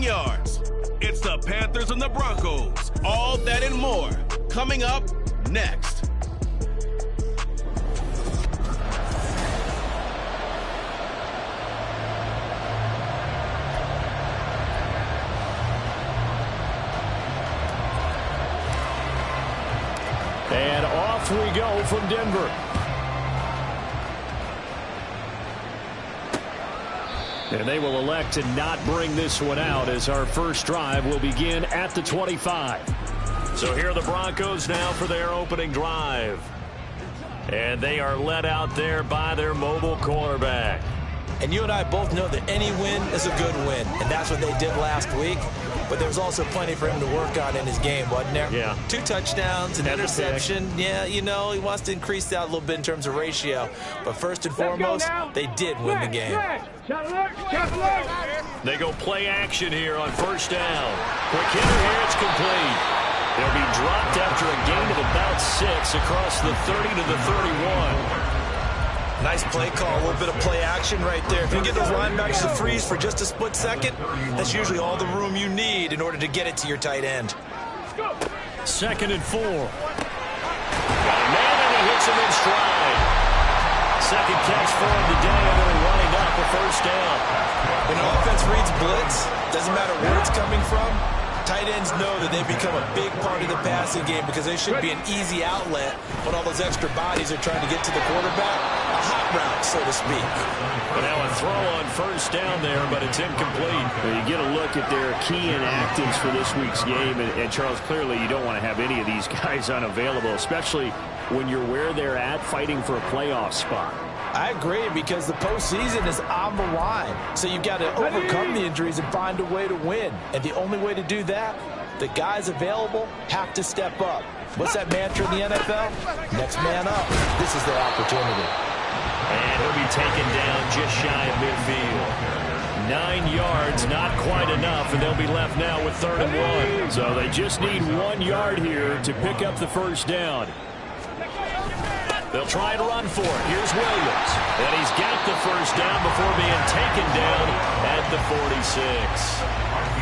rushing yards. It's the Panthers and the Broncos. All that and more coming up next. And off we go from Denver. And they will elect to not bring this one out as our first drive will begin at the 25. So here are the Broncos now for their opening drive. And they are led out there by their mobile quarterback. And you and I both know that any win is a good win. And that's what they did last week. But there's also plenty for him to work on in his game, wasn't there? Yeah. 2 touchdowns, an interception. Yeah, you know, he wants to increase that a little bit in terms of ratio. But first and foremost, they did win the game. They go play action here on first down. Quick hitter here, it's complete. They'll be dropped after a gain of about 6 across the 30 to the 31. Nice play call, a little bit of play action right there. If you get those linebackers to freeze for just a split second, that's usually all the room you need in order to get it to your tight end. 2nd and 4. Got a man and he hits him in stride. Second catch for him today, and they're running up a first down. When an offense reads blitz, doesn't matter where it's coming from, tight ends know that they become a big part of the passing game because they should be an easy outlet when all those extra bodies are trying to get to the quarterback. A hot route, so to speak. But now a throw on first down there, but it's incomplete. Well, you get a look at their key inactives for this week's game, and Charles, clearly you don't want to have any of these guys unavailable, especially when you're where they're at fighting for a playoff spot. I agree, because the postseason is on the line. So you've got to overcome the injuries and find a way to win. And the only way to do that, the guys available have to step up. What's that mantra in the NFL? Next man up. This is their opportunity. And he'll be taken down just shy of midfield. 9 yards, not quite enough, and they'll be left now with 3rd and 1. So they just need 1 yard here to pick up the first down. They'll try and run for it. Here's Williams. And he's got the first down before being taken down at the 46.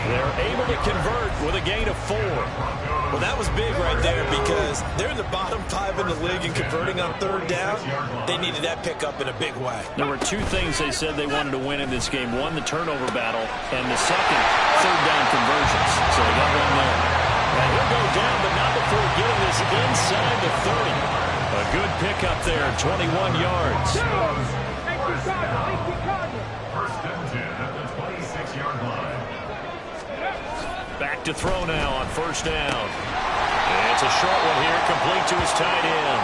They're able to convert with a gain of 4. Well, that was big right there because they're in the bottom 5 in the league and converting on 3rd down. They needed that pickup in a big way. There were 2 things they said they wanted to win in this game. One, the turnover battle, and the second, 3rd down conversions. So they got one there. And he'll go down, but not before getting this inside the 30. A good pickup there, 21 yards. First and 10 at the 26-yard line. Back to throw now on first down. And it's a short one here, complete to his tight end.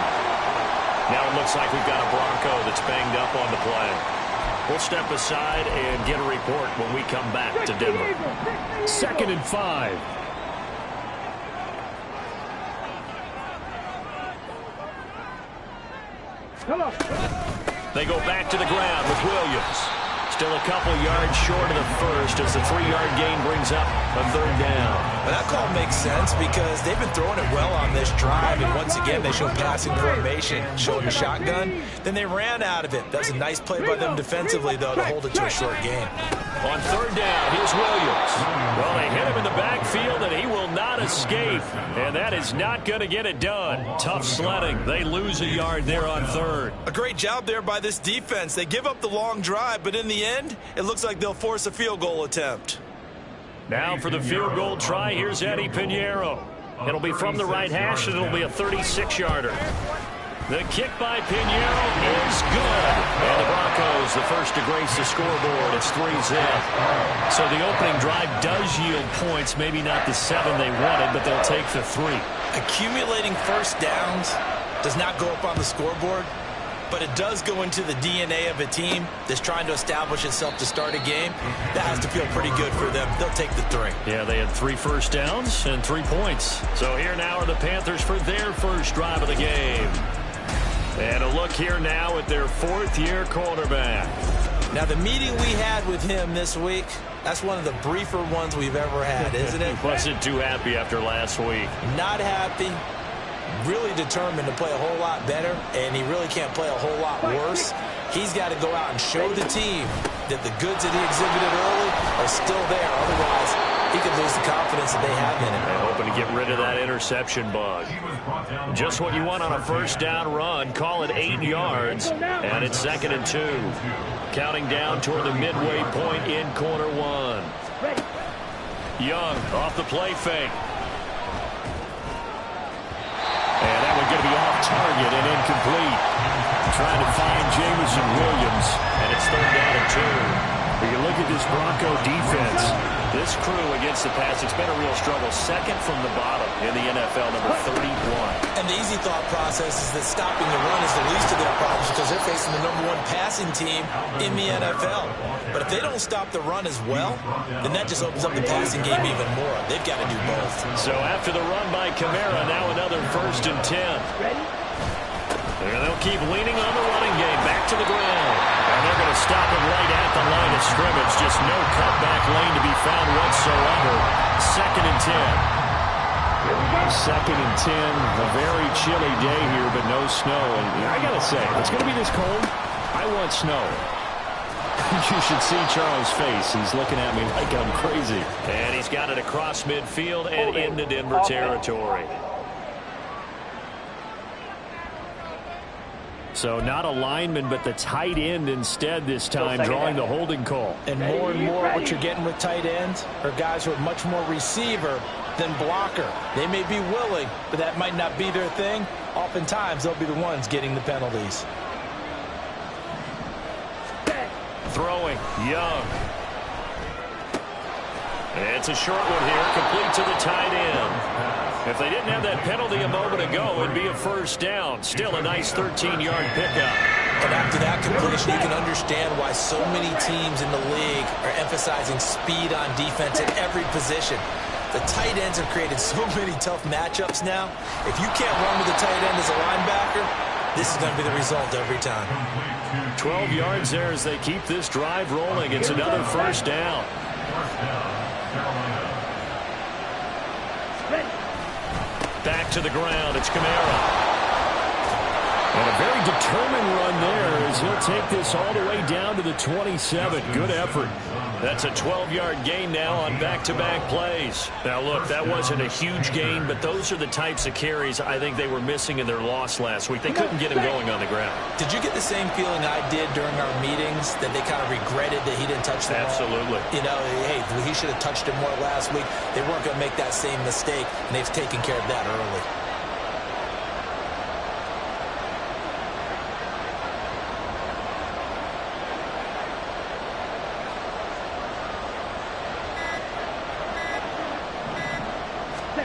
Now it looks like we've got a Bronco that's banged up on the play. We'll step aside and get a report when we come back to Denver. 2nd and 5. They go back to the ground with Williams. Still a couple yards short of the first as the 3-yard gain brings up a 3rd down. But that call makes sense because they've been throwing it well on this drive, and once again they showed passing formation, showed the shotgun, then they ran out of it. That was a nice play by them defensively, though, to hold it to a short gain. On 3rd down, here's Williams. Well, they hit him in the backfield, and he will not escape. And that is not going to get it done. Tough sledding. They lose a yard there on 3rd. A great job there by this defense. They give up the long drive, but in the end, it looks like they'll force a field goal attempt. Now for the field goal try, here's Eddie Pinheiro. It'll be from the right hash, and it'll be a 36-yarder. The kick by Pinheiro is good. And the Broncos, the first to grace the scoreboard. It's 3-zip. So the opening drive does yield points. Maybe not the 7 they wanted, but they'll take the 3. Accumulating first downs does not go up on the scoreboard, but it does go into the DNA of a team that's trying to establish itself to start a game. That has to feel pretty good for them. They'll take the 3. Yeah, they had 3 first downs and 3 points. So here now are the Panthers for their first drive of the game. And a look here now at their 4th-year quarterback. Now, the meeting we had with him this week, that's one of the briefer ones we've ever had, isn't it? Wasn't too happy after last week. Not happy. Really determined to play a whole lot better, and he really can't play a whole lot worse. He's got to go out and show the team that the goods that he exhibited early are still there. Otherwise, lose the confidence that they have in him. And hoping to get rid of that interception bug. Just what you want on a first down run. Call it 8 yards, and it's 2nd and 2. Counting down toward the midway point in quarter 1. Young off the play fake. And that one going to be off target and incomplete. Trying to find Jameson Williams, and it's 3rd down and 2. When you look at this Bronco defense, this crew against the pass, it's been a real struggle. 2nd from the bottom in the NFL, number 31. And the easy thought process is that stopping the run is the least of their problems because they're facing the number 1 passing team in the NFL. But if they don't stop the run as well, then that just opens up the passing game even more. They've got to do both. So after the run by Kamara, now another 1st and 10. And they'll keep leaning on the running game. Back to the ground. And they're going to stop him right at the line of scrimmage. Just no cutback lane to be found whatsoever. 2nd and 10. 2nd and 10. A very chilly day here, but no snow. And I got to say, if it's going to be this cold, I want snow. You should see Charles' face. He's looking at me like I'm crazy. And he's got it across midfield and into Denver territory. So not a lineman, but the tight end instead this time, drawing the holding call. And more what you're getting with tight ends are guys who are much more receiver than blocker. They may be willing, but that might not be their thing. Oftentimes, they'll be the ones getting the penalties. Throwing, Young. It's a short one here, complete to the tight end. If they didn't have that penalty a moment ago, it'd be a 1st down. Still a nice 13-yard pickup. And after that completion, you can understand why so many teams in the league are emphasizing speed on defense at every position. The tight ends have created so many tough matchups now. If you can't run with the tight end as a linebacker, this is going to be the result every time. 12 yards there as they keep this drive rolling. It's another 1st down. Back to the ground. It's Kamara. And a very determined run there as he'll take this all the way down to the 27. Good effort. That's a 12-yard gain now on back-to-back plays. Now, look, that wasn't a huge gain, but those are the types of carries I think they were missing in their loss last week. They couldn't get him going on the ground. Did you get the same feeling I did during our meetings, that they kind of regretted that he didn't touch the ball? Absolutely. You know, hey, he should have touched it more last week. They weren't going to make that same mistake, and they've taken care of that early.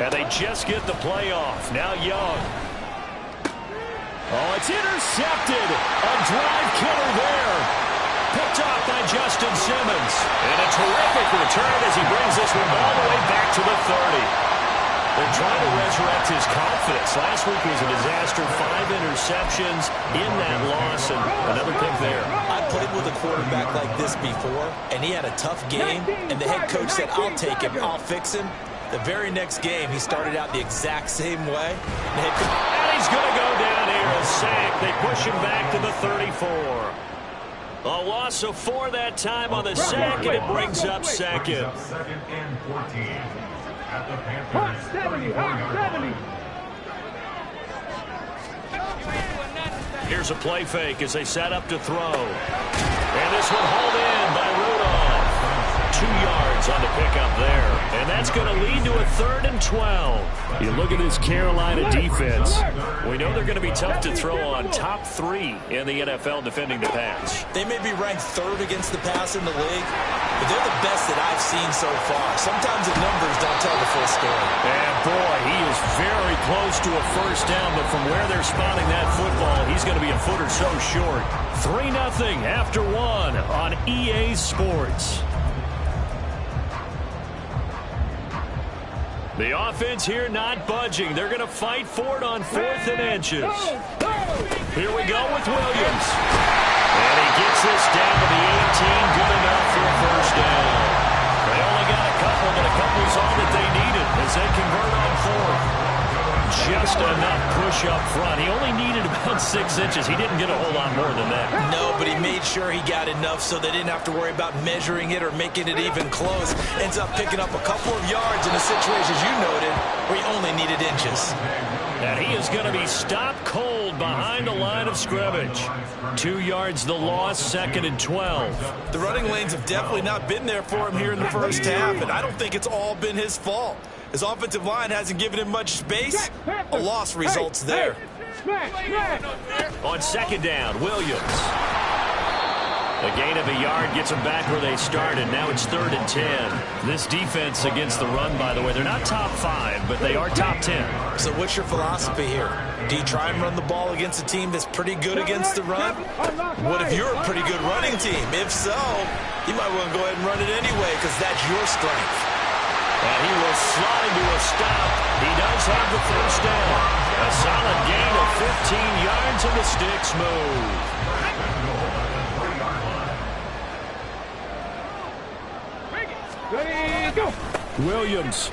And they just get the playoff. Now Young. Oh, it's intercepted. A drive killer there. Picked off by Justin Simmons. And a terrific return as he brings this one all the way back to the 30. They're trying to resurrect his confidence. Last week was a disaster. 5 interceptions in that loss, and another pick there. I played with a quarterback like this before, and he had a tough game, and the head coach said, I'll take him, I'll fix him. The very next game, he started out the exact same way. And he's going to go down here, a sack. They push him back to the 34. A loss of 4 that time on the sack, and it brings up 2nd. 2nd and 14 at the Panthers 34-yard line. Here's a play fake as they set up to throw. And this one hauled in by Rudolph. 2 yards on the pickup there. And that's going to lead to a 3rd and 12. You look at this Carolina defense. We know they're going to be tough to throw on. Top 3 in the NFL defending the pass. They may be ranked 3rd against the pass in the league, but they're the best that I've seen so far. Sometimes the numbers don't tell the full story. And boy, he is very close to a 1st down, but from where they're spotting that football, he's going to be a foot or so short. 3-0 after 1 on EA Sports. The offense here not budging. They're going to fight for it on 4th and inches. Here we go with Williams. And he gets this down to the 18. Good enough for a 1st down. They only got a couple, but a couple's all that they needed as they convert on 4th. Just enough push up front. He only needed about on 6 inches. He didn't get a whole lot more than that. No, but he made sure he got enough so they didn't have to worry about measuring it or making it even close. Ends up picking up a couple of yards in a situation, as you noted, where he only needed inches. And he is going to be stopped cold behind the line of scrimmage. 2 yards the loss, 2nd and 12. The running lanes have definitely not been there for him here in the first half, and I don't think it's all been his fault. His offensive line hasn't given him much space. A loss results there. On 2nd down, Williams. A gain of a yard gets them back where they started. Now it's 3rd and 10. This defense against the run, by the way, they're not top 5, but they are top 10. So what's your philosophy here? Do you try and run the ball against a team that's pretty good against the run? What if you're a pretty good running team? If so, you might want to go ahead and run it anyway because that's your strength. And he will slide to a stop. He does have the first down. A solid gain of 15 yards and the sticks move. Ready, go. Williams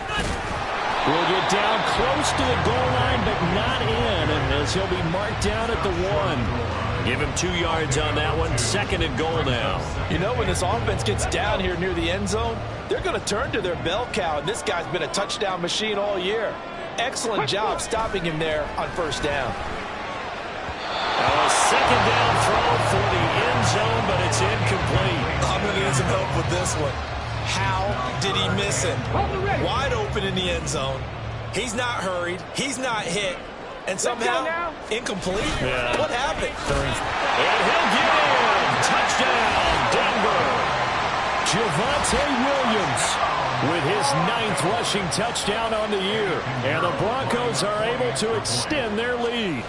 will get down close to the goal line, but not in, and as he'll be marked down at the 1. Give him 2 yards on that one. 2nd and goal now. You know, when this offense gets down here near the end zone, they're going to turn to their bell cow, and this guy's been a touchdown machine all year. Excellent job stopping him there on first down. A 2nd down throw for the end zone, but it's incomplete. I'm going to need some help with this one. How did he miss him? Wide open in the end zone. He's not hurried. He's not hit. And somehow, incomplete? Yeah. What happened? And he'll get in. Touchdown, Denver. Javonte Williams with his 9th rushing touchdown on the year. And the Broncos are able to extend their lead.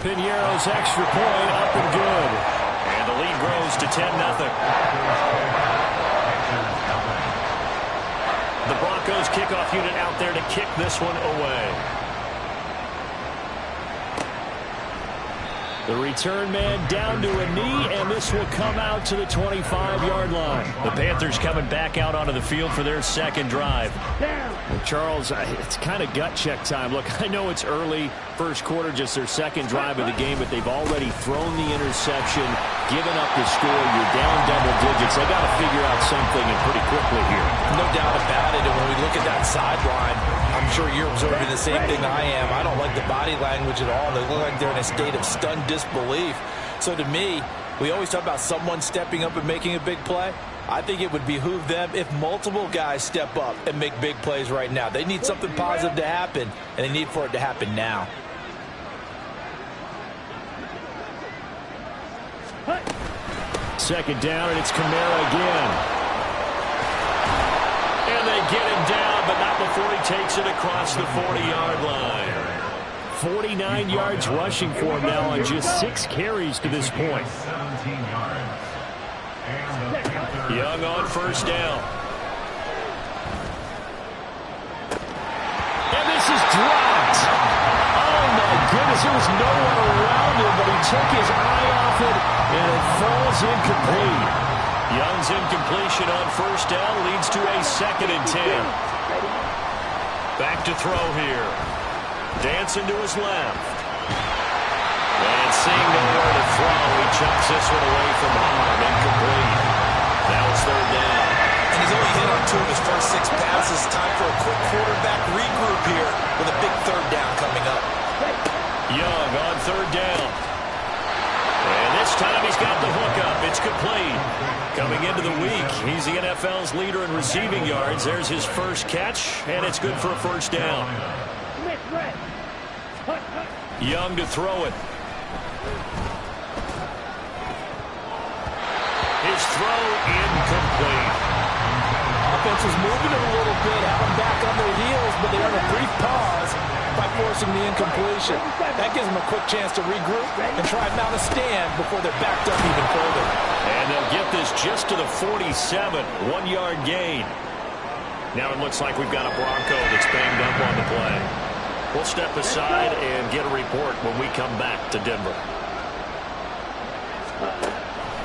Piñeiro's extra point up and good. And the lead grows to 10-0. The Broncos kickoff unit out there to kick this one away. The return man down to a knee, and this will come out to the 25-yard line. The Panthers coming back out onto the field for their 2nd drive. And Charles, it's kind of gut check time. Look, I know it's early, first quarter, just their 2nd drive of the game, but they've already thrown the interception, given up the score. You're down double digits. They got to figure out something, and pretty quickly here. No doubt about it. And when we look at that sideline, I'm sure you're observing the same thing I am. I don't like the body language at all. They look like they're in a state of stunned disbelief. So to me, we always talk about someone stepping up and making a big play. I think it would behoove them if multiple guys step up and make big plays right now. They need something positive to happen, and they need for it to happen now. Second down, and it's Kamara again. And they get him down, but not before he takes it across the 40-yard line. 49 yards rushing for him now on just 6 carries to this point. Young on first down. And this is dropped. Oh, my goodness. There was no one around him, but he took his eye off it, and it falls incomplete. Young's incompletion on first down leads to a 2nd and 10. Back to throw here. Dancing to his left. And seeing nowhere to throw, he chucks this one away from home. Incomplete. Now it's 3rd down. And he's only hit on 2 of his first 6 passes. Time for a quick quarterback regroup here with a big 3rd down coming up. Young on 3rd down. And this time he's got the hook up. It's complete. Coming into the week, he's the NFL's leader in receiving yards. There's his first catch, and it's good for a first down. Young to throw it. His throw incomplete. Offense was moving it a little bit, had them back on their heels, but they earned a brief pause by forcing the incompletion. That gives them a quick chance to regroup and try and mount a stand before they're backed up even further. And they'll get this just to the 47, 1-yard gain. Now it looks like we've got a Bronco that's banged up on the play. We'll step aside and get a report when we come back to Denver.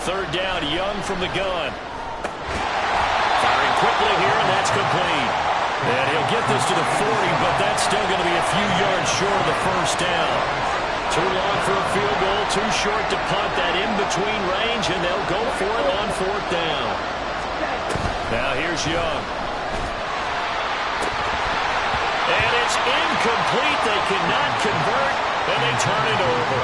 3rd down, Young from the gun. Firing quickly here, and that's complete. And he'll get this to the 40, but that's still going to be a few yards short of the first down. Too long for a field goal, too short to punt that in-between range, and they'll go for it on fourth down. Now here's Young. And it's incomplete. They cannot convert, and they turn it over.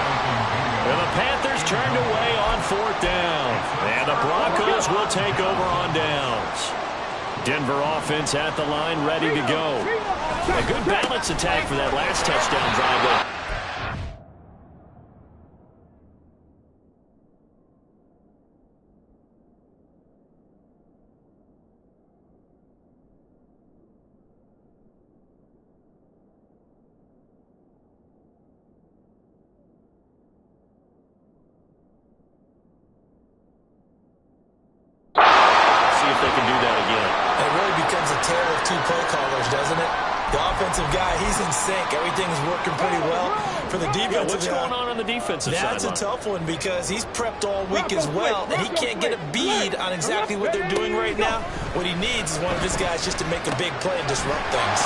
And the Panthers turned away on fourth down. And the Broncos will take over on downs. Denver offense at the line, ready to go. A good balance attack for that last touchdown drive, though. He's in sync. Everything's working pretty well for the defense. What's going on the defensive side? That's a tough one because he's prepped all week as well, and he can't get a bead on exactly what they're doing right now. What he needs is one of his guys just to make a big play and disrupt things.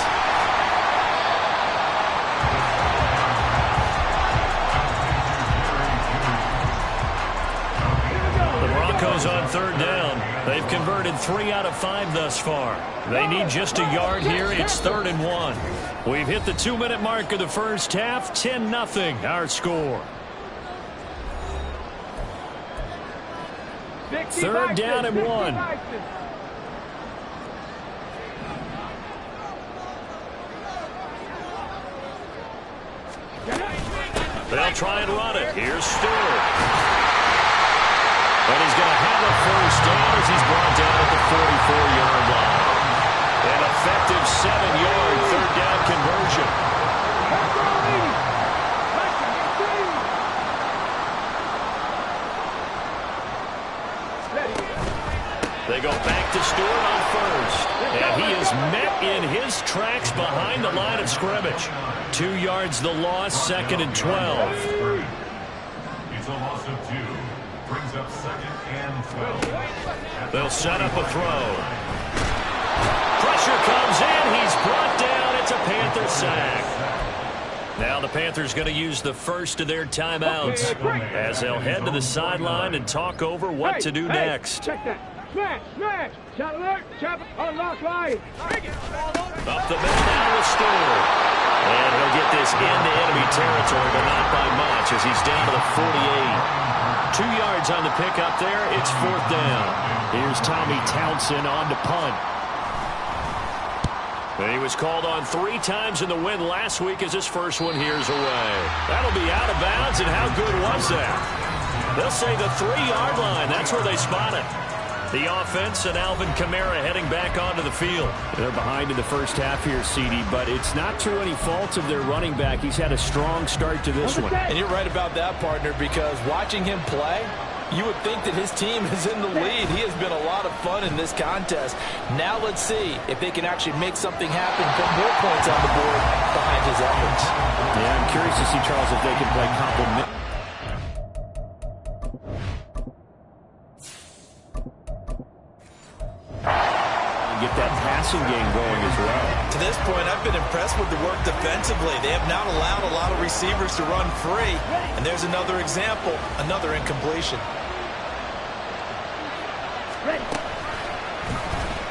The Broncos on third down. They've converted 3 out of 5 thus far. They need just a yard here. It's 3rd and 1. We've hit the 2-minute mark of the first half. 10-0 our score. 3rd down and 1. They'll try and run it. Here's Stewart. And he's going to have a first down as he's brought down at the 44-yard line. An effective 7-yard third down conversion. They go back to Stewart on first. And he is met in his tracks behind the line of scrimmage. 2 yards the loss, 2nd and 12. It's a loss of 2. Brings up 2nd and 12. They'll set up a throw. Pressure comes in. He's brought down. It's a Panther sack. Now the Panthers going to use the first of their timeouts as they'll head to the sideline and talk over what to do next. Check that. Smash. Shot alert. Chop unlock line. Up the middle now with Stewart. And he'll get this into enemy territory, but not by much as he's down to the 48. 2 yards on the pickup there. It's 4th down. Here's Tommy Townsend on to punt. And he was called on 3 times in the win last week as his first one here's away. That'll be out of bounds, and how good was that? They'll say the 3-yard line. That's where they spot it. The offense and Alvin Kamara heading back onto the field. They're behind in the first half here, CD, but it's not through any fault of their running back. He's had a strong start to this one. And you're right about that, partner, because watching him play, you would think that his team is in the lead. He has been a lot of fun in this contest. Now let's see if they can actually make something happen, put more points on the board behind his efforts. Yeah, I'm curious to see, Charles, if they can play complement. Get that passing game going as well. To this point, I've been impressed with the work defensively. They have not allowed a lot of receivers to run free. And there's another example, another incompletion.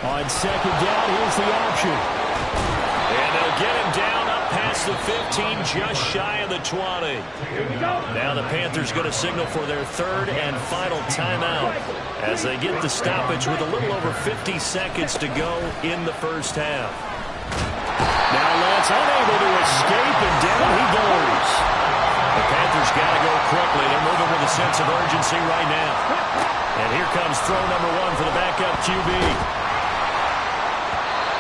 On 2nd down, here's the option. And they'll get him down up past the 15, just shy of the 20. Now the Panthers going to signal for their 3rd and final timeout as they get the stoppage with a little over 50 seconds to go in the first half. Now Lance unable to escape, and down he goes. The Panthers got to go quickly. They're moving with a sense of urgency right now. And here comes throw number 1 for the backup QB.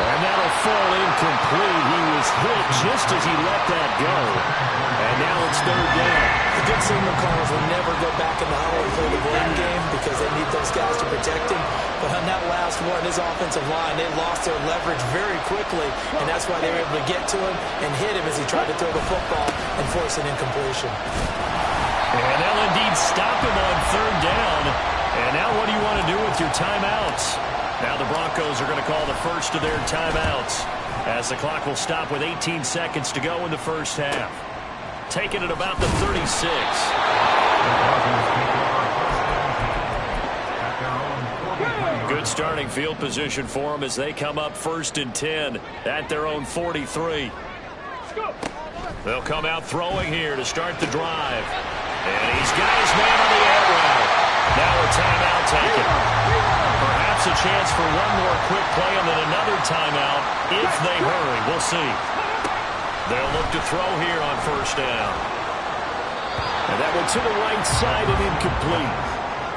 And that'll fall incomplete. He was hit just as he let that go. And now it's 3rd down. The good signal callers will never go back in the huddle and play the blame game because they need those guys to protect him. But on that last one, his offensive line, they lost their leverage very quickly, and that's why they were able to get to him and hit him as he tried to throw the football and force an incompletion. And they'll indeed stop him on 3rd down. And now what do you want to do with your timeouts? Now the Broncos are going to call the first of their timeouts. as the clock will stop with 18 seconds to go in the first half. Taking it about the 36. Good starting field position for them as they come up 1st and 10 at their own 43. They'll come out throwing here to start the drive. And he's got his man on the air route. Now a timeout taken. Perhaps a chance for one more quick play and then another timeout if they hurry. We'll see. They'll look to throw here on 1st down. And that one to the right side and incomplete.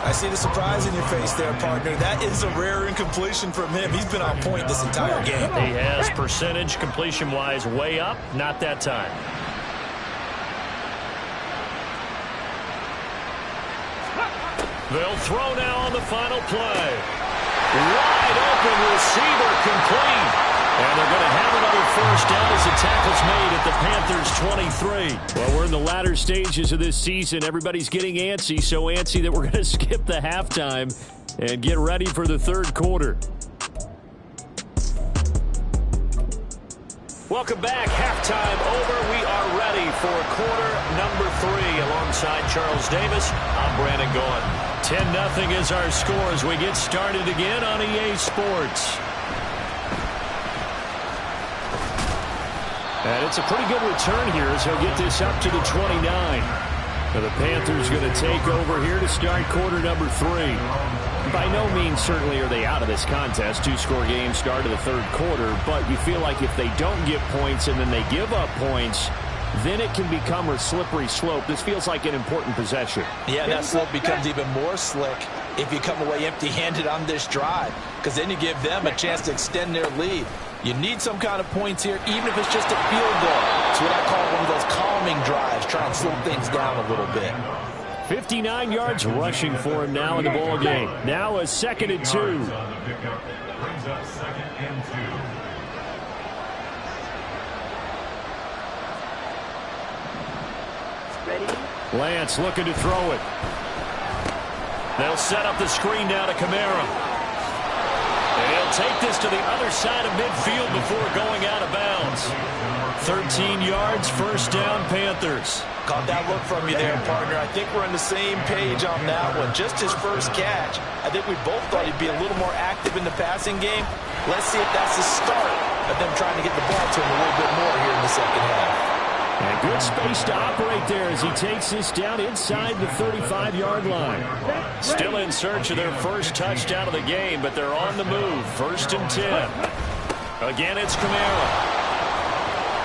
I see the surprise in your face there, partner. That is a rare incompletion from him. He's been on point this entire game. He has percentage completion-wise way up. Not that time. They'll throw now on the final play. Wide open receiver complete. And they're going to have another 1st down as the tackle's made at the Panthers' 23. Well, we're in the latter stages of this season. Everybody's getting antsy, so antsy that we're going to skip the halftime and get ready for the 3rd quarter. Welcome back. Halftime over. We are ready for quarter number 3. Alongside Charles Davis, I'm Brandon Gaughan. 10-0 is our score as we get started again on EA Sports. And it's a pretty good return here as he'll get this up to the 29. Now the Panthers going to take over here to start quarter number 3. By no means certainly are they out of this contest. 2-score game start of the 3rd quarter, but you feel like if they don't get points and then they give up points, then it can become a slippery slope. This feels like an important possession. Yeah, that slope becomes even more slick if you come away empty-handed on this drive, because then you give them a chance to extend their lead. You need some kind of points here, even if it's just a field goal. It's what I call one of those calming drives, try and slow things down a little bit. 59 yards rushing for him now in the ball game. Now a 2nd and 2. Brings up 2nd and 2. Ready? Lance looking to throw it. They'll set up the screen now to Kamara. And he'll take this to the other side of midfield before going out of bounds. 13 yards, 1st down, Panthers. Caught that look from you there, partner. I think we're on the same page on that one. Just his first catch. I think we both thought he'd be a little more active in the passing game. Let's see if that's the start of them trying to get the ball to him a little bit more here in the 2nd half. And good space to operate there as he takes this down inside the 35-yard line. Still in search of their first touchdown of the game, but they're on the move. 1st and 10. Again, it's Kamara.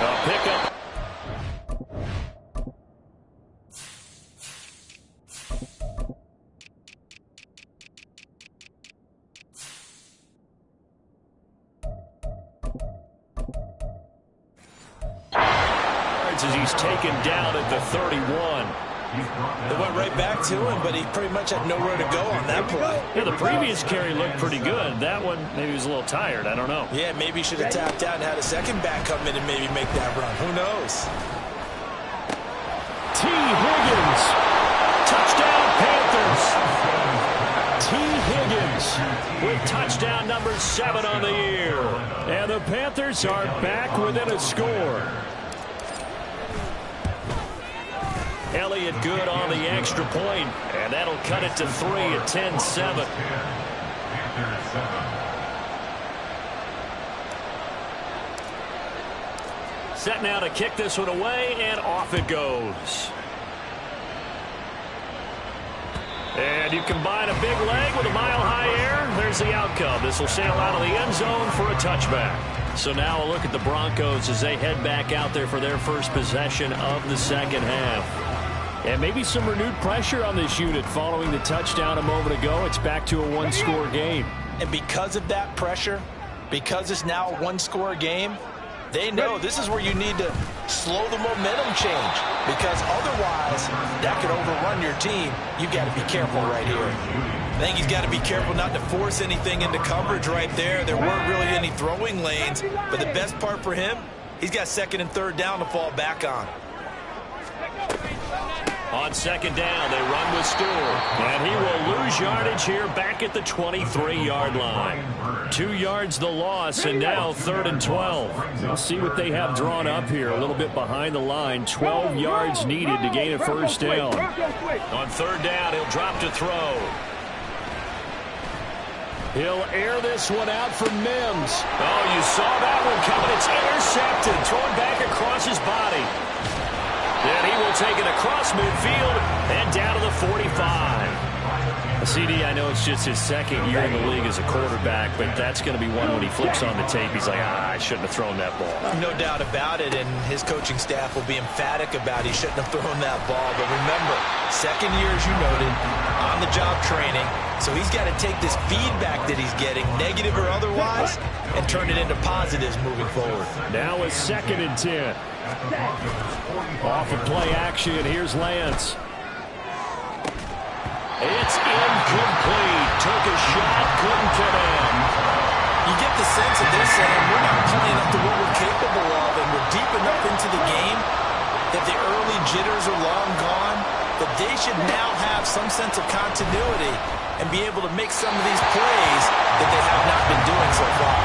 A pickup. As he's taken down at the 31. They went right back to him, but he pretty much had nowhere to go on that play. Yeah, the previous carry looked pretty good. That one, maybe he was a little tired. I don't know. Yeah, maybe he should have tapped out and had a second back come in and maybe make that run. Who knows? T. Higgins. Touchdown, Panthers. T. Higgins with touchdown number 7 on the year. And the Panthers are back within a score. Elliott good on the extra point, and that'll cut it to 3 at 10-7. Set now to kick this one away, and off it goes. And you combine a big leg with a mile-high air, there's the outcome. This will sail out of the end zone for a touchback. So now a look at the Broncos as they head back out there for their first possession of the 2nd half. And maybe some renewed pressure on this unit following the touchdown a moment ago. It's back to a 1-score game. And because of that pressure, because it's now a 1-score game, they know this is where you need to slow the momentum change, because otherwise that could overrun your team. You've got to be careful right here. I think he's got to be careful not to force anything into coverage right there. There weren't really any throwing lanes, but the best part for him, he's got 2nd and 3rd down to fall back on. On second down, they run with Stewart. And he will lose yardage here back at the 23-yard line. 2 yards the loss, and now 3rd and 12. We'll see what they have drawn up here. A little bit behind the line. 12 yards needed to gain a first down. On 3rd down, he'll drop to throw. He'll air this one out for Mims. Oh, you saw that one coming. It's intercepted. Thrown back across his body. Then he will take it across midfield and down to the 45. CD, I know it's just his 2nd year in the league as a quarterback, but that's going to be one when he flips on the tape. He's like, I shouldn't have thrown that ball. No doubt about it, and his coaching staff will be emphatic about he shouldn't have thrown that ball. But remember, 2nd year, as you noted, on-the-job training. So he's got to take this feedback that he's getting, negative or otherwise, and turn it into positives moving forward. Now a 2nd and 10. Off of play action, here's Lance. It's incomplete. Took a shot, couldn't get in. You get the sense that they're saying we're not playing up to what we're capable of, and we're deep enough into the game that the early jitters are long gone, that they should now have some sense of continuity and be able to make some of these plays that they have not been doing so far.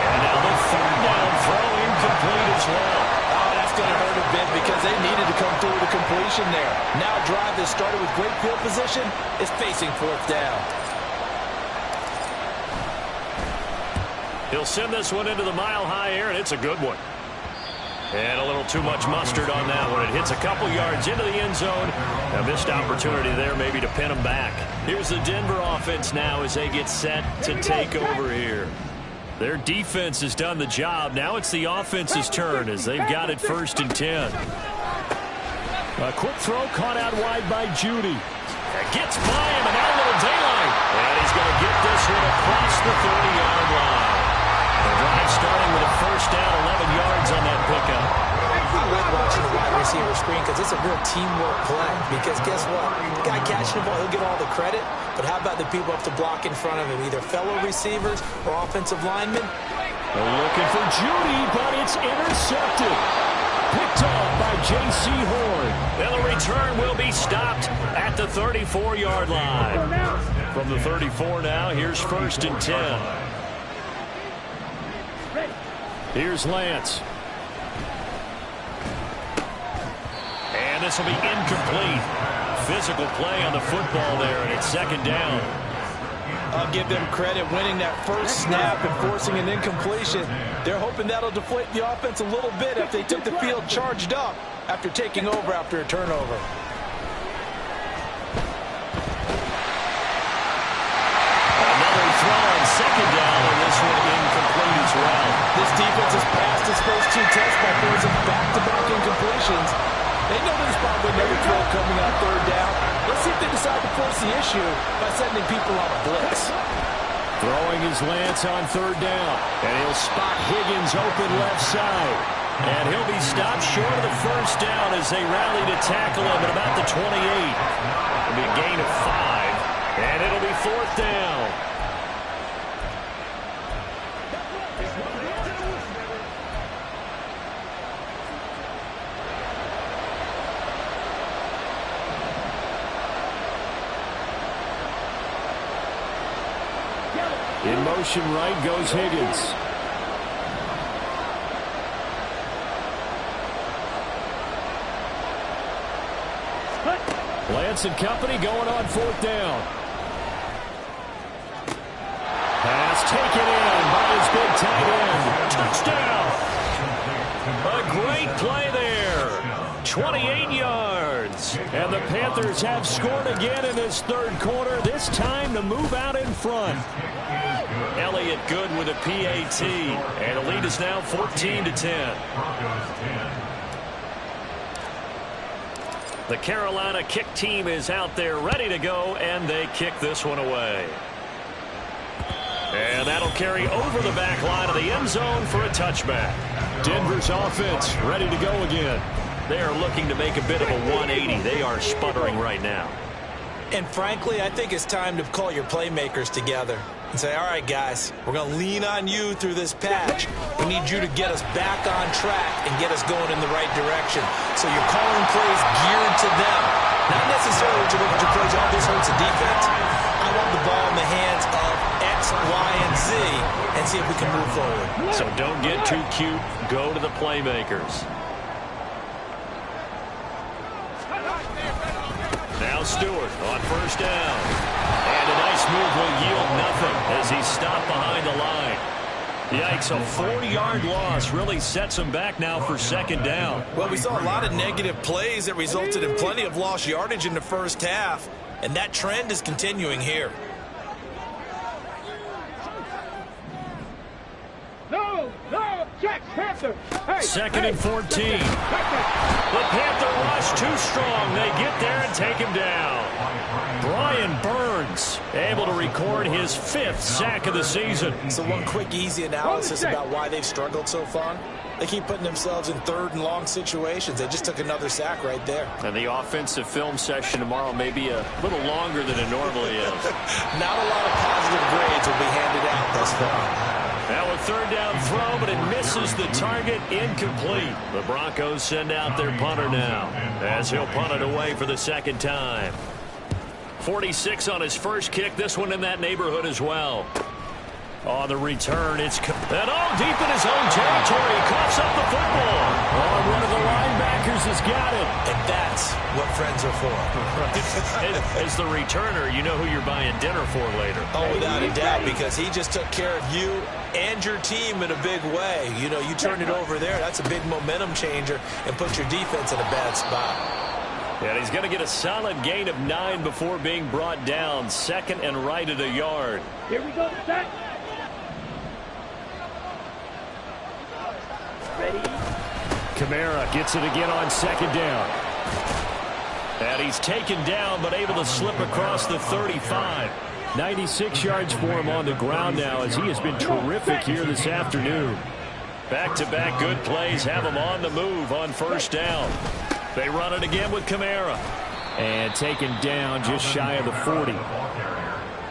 And now the 3rd down throw incomplete as well. Oh, that's going to hurt a bit because they needed to come through with a completion there. Now a drive that started with great field position is facing 4th down. He'll send this one into the mile-high air, and it's a good one. And a little too much mustard on that one. It hits a couple yards into the end zone. A missed opportunity there maybe to pin him back. Here's the Denver offense now as they get set to take over here. Their defense has done the job. Now it's the offense's turn as they've got it 1st and 10. A quick throw caught out wide by Judy. Gets by him, and now a little daylight. And he's going to get this one across the 30-yard line. The drive starting with a 1st down, 11 yards on that pickup. I like watching the wide receiver screen because it's a real teamwork play. Because guess what? The guy catching the ball, he'll get all the credit. But how about the people up to block in front of him? Either fellow receivers or offensive linemen. They're looking for Judy, but it's intercepted. Picked off by J.C. Horn. And the return will be stopped at the 34-yard line. From the 34 now, here's 1st and 10. Here's Lance. And this will be incomplete. Physical play on the football there, and it's 2nd down. I'll give them credit winning that first snap and forcing an incompletion. They're hoping that'll deflate the offense a little bit if they took the field charged up after taking over after a turnover. Another throw on 2nd down, and this one incomplete as well. This defense has passed its first 2 tests by forcing back-to-back incompletions. They know there's probably another throw coming on 3rd down. Let's see if they decide to force the issue by sending people on a blitz. Throwing his Lance on 3rd down. And he'll spot Higgins open left side. And he'll be stopped short of the 1st down as they rally to tackle him at about the 28. It'll be a gain of 5. And it'll be 4th down. In motion right goes Higgins. Lance and company going on 4th down. Pass taken in by his big tight end. Touchdown. A great play there. 28 yards. And the Panthers have scored again in this 3rd quarter. This time to move out in front. Elliott good with a PAT. And the lead is now 14-10. The Carolina kick team is out there ready to go, and they kick this one away. And that'll carry over the back line of the end zone for a touchback. Denver's offense ready to go again. They are looking to make a bit of a 180. They are sputtering right now. And frankly, I think it's time to call your playmakers together. and say, all right, guys, we're going to lean on you through this patch. We need you to get us back on track and get us going in the right direction. So you're calling plays geared to them. Not necessarily to look at your plays, oh, this hurts the defense. I want the ball in the hands of X, Y, and Z and see if we can move forward. So don't get too cute. Go to the playmakers. Now Stewart on first down. And a nice move will yield nothing as he's stopped behind the line. Yikes, a 40-yard loss really sets him back now for second down. Well, we saw a lot of negative plays that resulted in plenty of lost yardage in the first half, and that trend is continuing here. No, check, Panther. Hey, Second and 14. The Panther rush too strong. They get there and take him down. Brian Burns able to record his 5th sack of the season. So one quick, easy analysis about why they've struggled so far. They keep putting themselves in 3rd and long situations. They just took another sack right there. And the offensive film session tomorrow may be a little longer than it normally is. Not a lot of positive grades will be handed out thus far. Now a 3rd down throw, but it misses the target. Incomplete. The Broncos send out their punter now as he'll punt it away for the 2nd time. 46 on his first kick. This one in that neighborhood as well. On the return, it's and all deep in his own territory. He coughs up the football. Oh, one of the linebackers has got it. And that's what friends are for. As the returner, you know who you're buying dinner for later. Oh, without a doubt, because he just took care of you and your team in a big way. You know, you turn it over there. That's a big momentum changer and put your defense in a bad spot. And he's going to get a solid gain of 9 before being brought down. 2nd and right at a yard. Here we go, set. Ready. Kamara gets it again on 2nd down. And he's taken down but able to slip across the 35. 96 yards for him on the ground now as he has been terrific here this afternoon. Back-to-back good plays have him on the move on first down. They run it again with Kamara. And taken down just shy of the 40.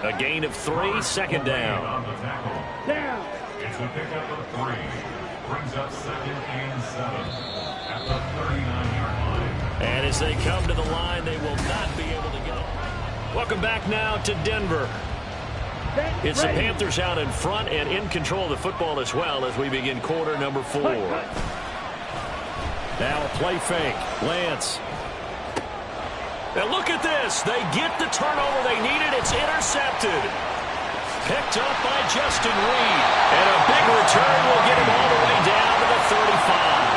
A gain of 3, 2nd down. Down. It's a pickup of 3. Brings up 2nd and 7 at the 39-yard line. And as they come to the line, they will not be able to get it. Welcome back now to Denver. It's the Panthers out in front and in control of the football as well as we begin quarter number 4. Now a play fake. Lance. And look at this. They get the turnover they needed. It's intercepted. Picked up by Justin Reed. And a big return will get him all the way down to the 35.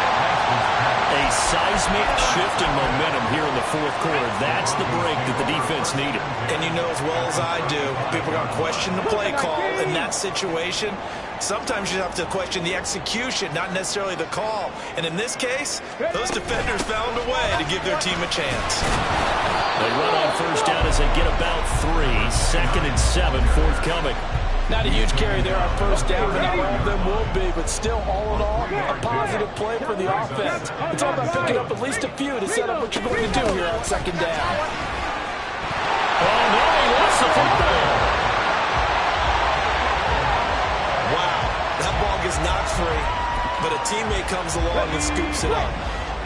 A seismic shift in momentum here in the 4th quarter. That's the break that the defense needed. And you know as well as I do, people are going to question the play call in that situation. Sometimes you have to question the execution, not necessarily the call. And in this case, those defenders found a way to give their team a chance. They run on first down as they get about 3. 2nd and 7 forthcoming. Not a huge carry there on first down, but not all of them will be. But still, all in all, a positive play for the offense. It's all about picking up at least a few to set up what you're going to do here on 2nd down. Oh, no, he lost the football. Wow, that ball gets knocked free, but a teammate comes along and scoops it up.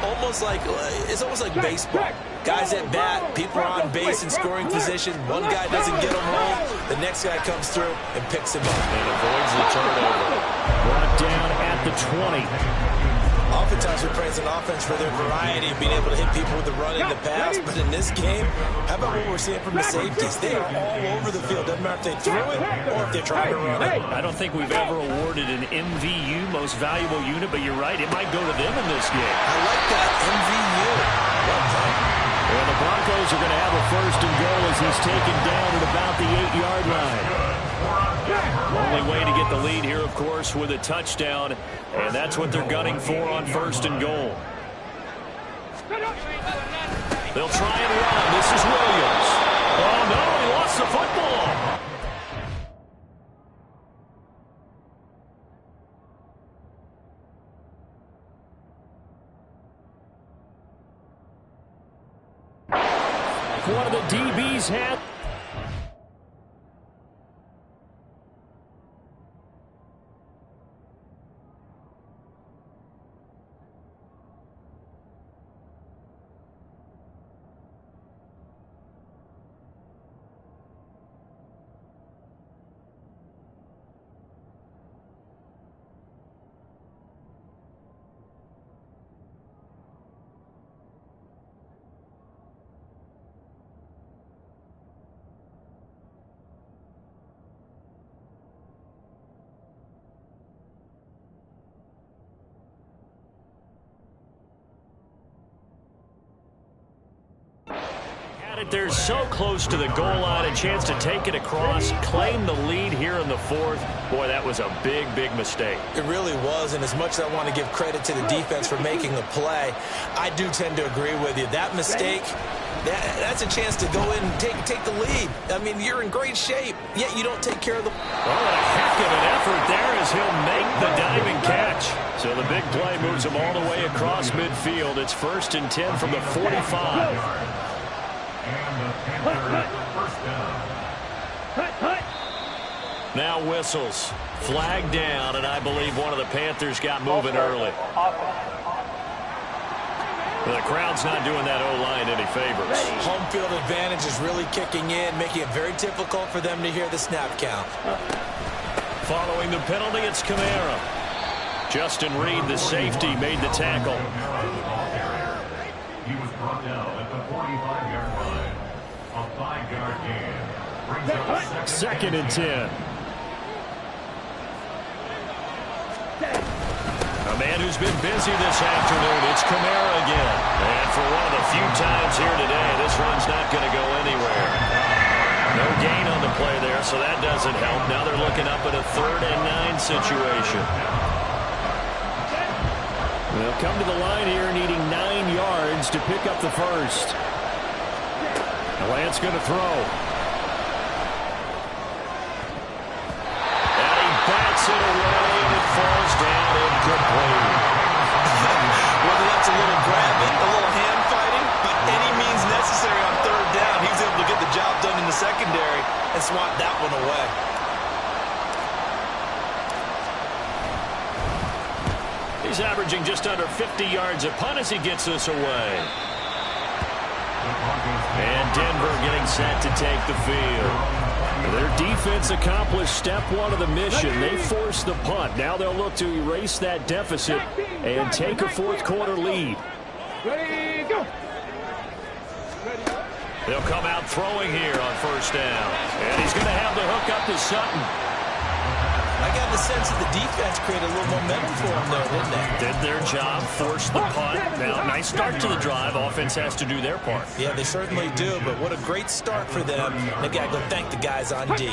It's almost like baseball. Guys at bat, people are on base in scoring position. One guy doesn't get him home. The next guy comes through and picks him up. And avoids the turnover. Brought down at the 20. Oftentimes we praise an offense for their variety of being able to hit people with the run and the pass. But in this game, how about what we're seeing from the safeties? They are all over the field. Doesn't matter if they threw it or if they're trying to run it. I don't think we've ever awarded an MVU, most valuable unit, but you're right. It might go to them in this game. I like that, MVU. Well done. And the Broncos are going to have a 1st and goal as he's taken down at about the 8-yard line. Only way to get the lead here, of course, with a touchdown, and that's what they're gunning for on 1st and goal. They'll try and run. This is Williams. Oh, no, he lost the football. One of the DBs had. right there, so close to the goal line, a chance to take it across, claim the lead here in the fourth. Boy, that was a big, big mistake. It really was, and as much as I want to give credit to the defense for making the play, I do tend to agree with you. That mistake, that's a chance to go in and take the lead. I mean, you're in great shape, yet you don't take care of the... Well, a heck of an effort there as he'll make the diving catch. So the big play moves him all the way across midfield. It's 1st and 10 from the 45. Now whistles. Flag down, and I believe one of the Panthers got moving early. The crowd's not doing that O-line any favors. Home field advantage is really kicking in, making it very difficult for them to hear the snap count. Following the penalty, it's Kamara. Justin Reed, the safety, made the tackle. He was brought down at the 45-yard line. A 5-yard gain brings up 2nd and 10. A man who's been busy this afternoon, it's Kamara again. And for one of the few times here today, this run's not going to go anywhere. No gain on the play there, so that doesn't help. Now they're looking up at a 3rd and 9 situation. They'll come to the line here needing 9 yards to pick up the first. Lance going to throw. And he bats it away. It falls down incomplete. Whether that's a little grabbing, a little hand fighting, but any means necessary on 3rd down, he was able to get the job done in the secondary and swat that one away. He's averaging just under 50 yards a punt as he gets this away. And Denver getting set to take the field. Their defense accomplished step 1 of the mission. They forced the punt. Now they'll look to erase that deficit and take a 4th quarter lead. Ready, go. They'll come out throwing here on 1st down. And he's going to have the hook up to Sutton. I got the sense that the defense created a little momentum for them there, didn't they? Did their job, forced the punt. Now, nice start to the drive. Offense has to do their part. Yeah, they certainly do, but what a great start for them. They've got to go thank the guys on D.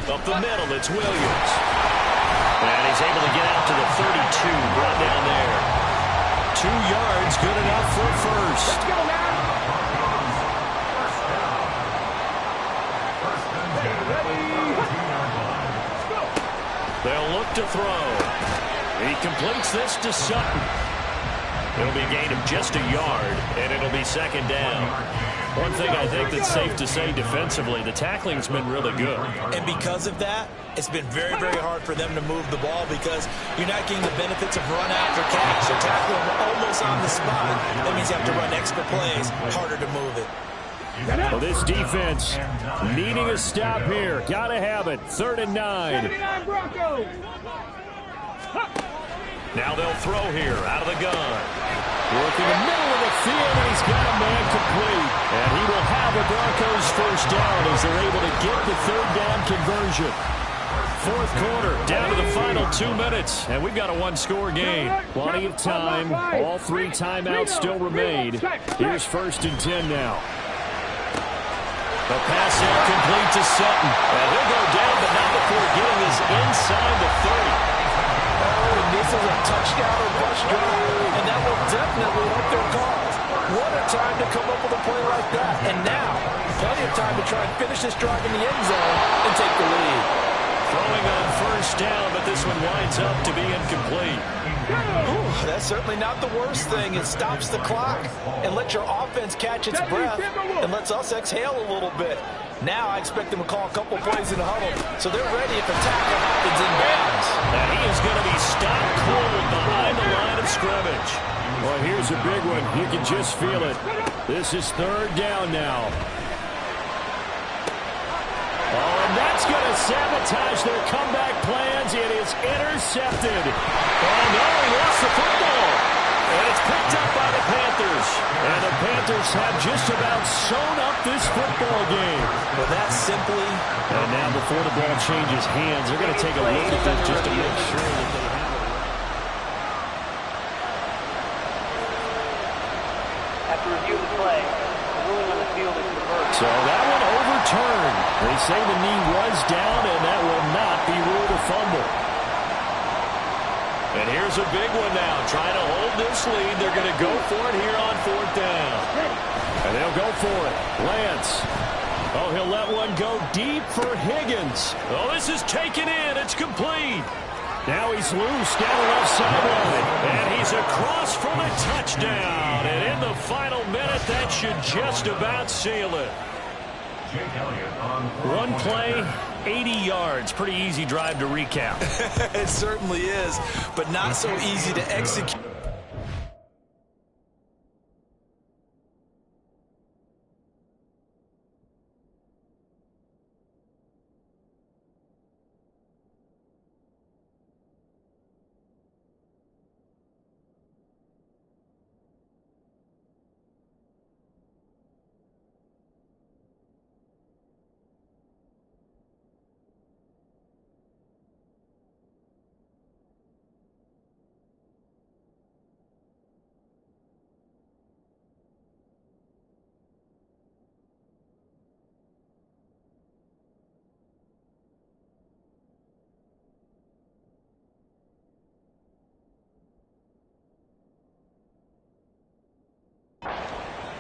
Up the middle, it's Williams. And he's able to get out to the 32, brought down there. 2 yards, good enough for a first. Let's go now. They'll look to throw. He completes this to Sutton. It'll be a gain of just a yard, and it'll be 2nd down. One thing I think that's safe to say defensively, the tackling's been really good. And because of that, it's been very, very hard for them to move the ball because you're not getting the benefits of run after catch. You're tackling almost on the spot. That means you have to run extra plays, harder to move it. Well, this defense needing a stop here. Got to have it. 3rd and 9. 79 Broncos. Now they'll throw here out of the gun. Working the middle of the field, and he's got a man complete. And he will have the Broncos 1st down as they're able to get the 3rd down conversion. 4th quarter, down to the final 2 minutes, and we've got a 1-score game. Plenty of time. All 3 timeouts still remain. Here's 1st and 10 now. The pass incomplete to Sutton. And he'll go down, but not before getting this inside the 30. Oh, and this is a touchdown or bust drive, and that will definitely help their cause. What a time to come up with a play like that. And now, plenty of time to try and finish this drive in the end zone and take the lead. Throwing on 1st down, but this one winds up to be incomplete. Ooh, that's certainly not the worst thing. It stops the clock and lets your offense catch its breath and lets us exhale a little bit. Now I expect them to call a couple plays in the huddle, so they're ready if a tackle happens in bounds. And he is going to be stopped cold behind the line of scrimmage. Well, here's a big one. You can just feel it. This is 3rd down now. Oh, and that's going to sabotage their comeback plans. It is intercepted. Oh, no, he lost the football. And it's picked up by the Panthers. And the Panthers have just about sewn up this football game. Well, that's simply... And now before the ball changes hands, they're going to take a look at this just to make sure that they have it. After review of the play, the ruling on the field is say the knee was down, and that will not be ruled a fumble. And here's a big one now. Trying to hold this lead. They're going to go for it here on 4th down. And they'll go for it. Lance. Oh, he'll let one go deep for Higgins. Oh, this is taken in. It's complete. Now he's loose down the left sideline. And he's across for the touchdown. And in the final minute, that should just about seal it. One play, 80 yards. Pretty easy drive to recap. It certainly is, but not so easy to execute.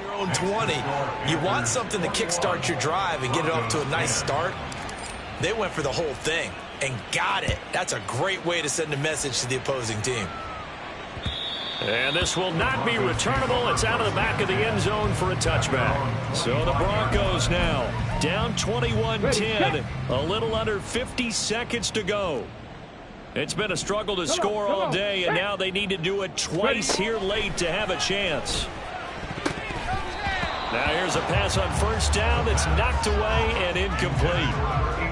Your own 20. You want something to kickstart your drive and get it off to a nice start. They went for the whole thing and got it. That's a great way to send a message to the opposing team. And this will not be returnable. It's out of the back of the end zone for a touchback. So the Broncos now down 21-10. A little under 50 seconds to go. It's been a struggle to score all day, and now they need to do it twice here late to have a chance. Now here's a pass on 1st down that's knocked away and incomplete.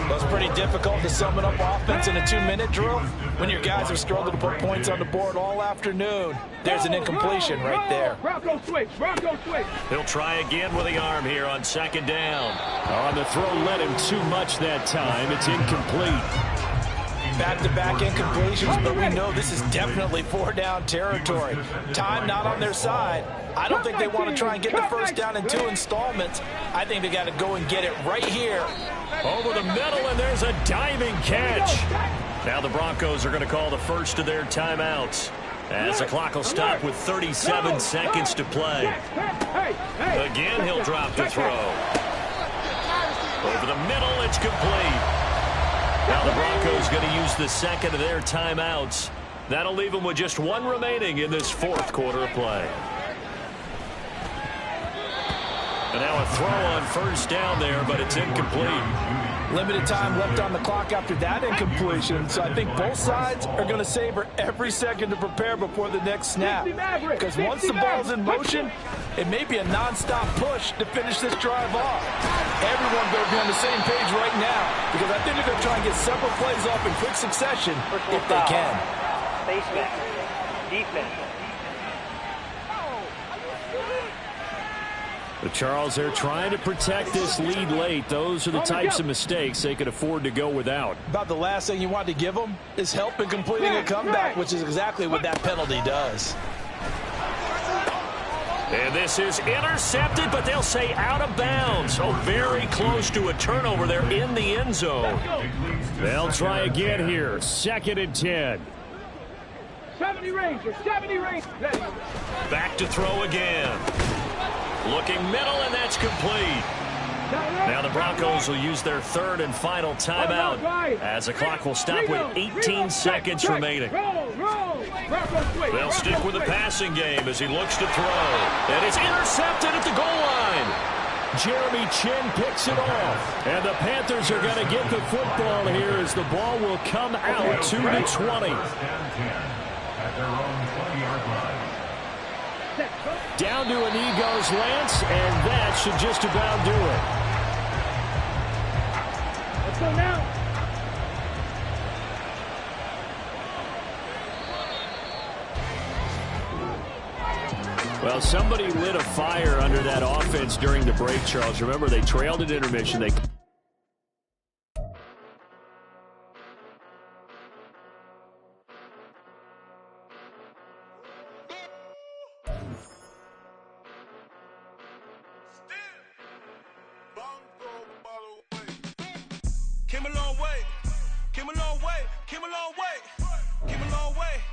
That's pretty difficult to sum it up offense in a 2-minute drill. When your guys have struggled to put points on the board all afternoon, there's an incompletion right there. Bronco switch, Bronco switch. He'll try again with the arm here on 2nd down. On the throw led him too much that time. It's incomplete. Back-to-back incompletions, but we know this is definitely 4-down territory. Time not on their side. I don't think they want to try and get the 1st down in 2 installments. I think they got to go and get it right here. Over the middle, and there's a diving catch. Now the Broncos are going to call the first of their timeouts, as the clock will stop with 37 seconds to play. Again, he'll drop to throw. Over the middle, it's complete. Now the Broncos going to use the second of their timeouts. That'll leave them with just one remaining in this 4th quarter of play. And now a throw on 1st down there, but it's incomplete. Limited time left on the clock after that incompletion, so I think both sides are going to savor every second to prepare before the next snap. Because once the ball's in motion, it may be a nonstop push to finish this drive off. Everyone better be on the same page right now, because I think they're going to try and get several plays off in quick succession if they can. Basement. Defense. But Charles, they're trying to protect this lead late. Those are the types of mistakes they could afford to go without. About the last thing you want to give them is help in completing a comeback, which is exactly what that penalty does. And this is intercepted, but they'll say out of bounds. So very close to a turnover there in the end zone. They'll try again here. 2nd and 10. 70 Rangers, 70 Rangers. Back to throw again. Looking middle, and that's complete. Now the Broncos will use their 3rd and final timeout, as the clock will stop with 18 seconds remaining. They'll stick with the passing game as he looks to throw. And it's intercepted at the goal line. Jeremy Chin picks it off. And the Panthers are going to get the football here as the ball will come out to the 20. At their own 20-yard line. Down to a knee goes Lance, and that should just about do it. Let's go now. Well, somebody lit a fire under that offense during the break, Charles. Remember, they trailed at intermission. They Came a long way. Came a long way. Came a long way. Came a long way.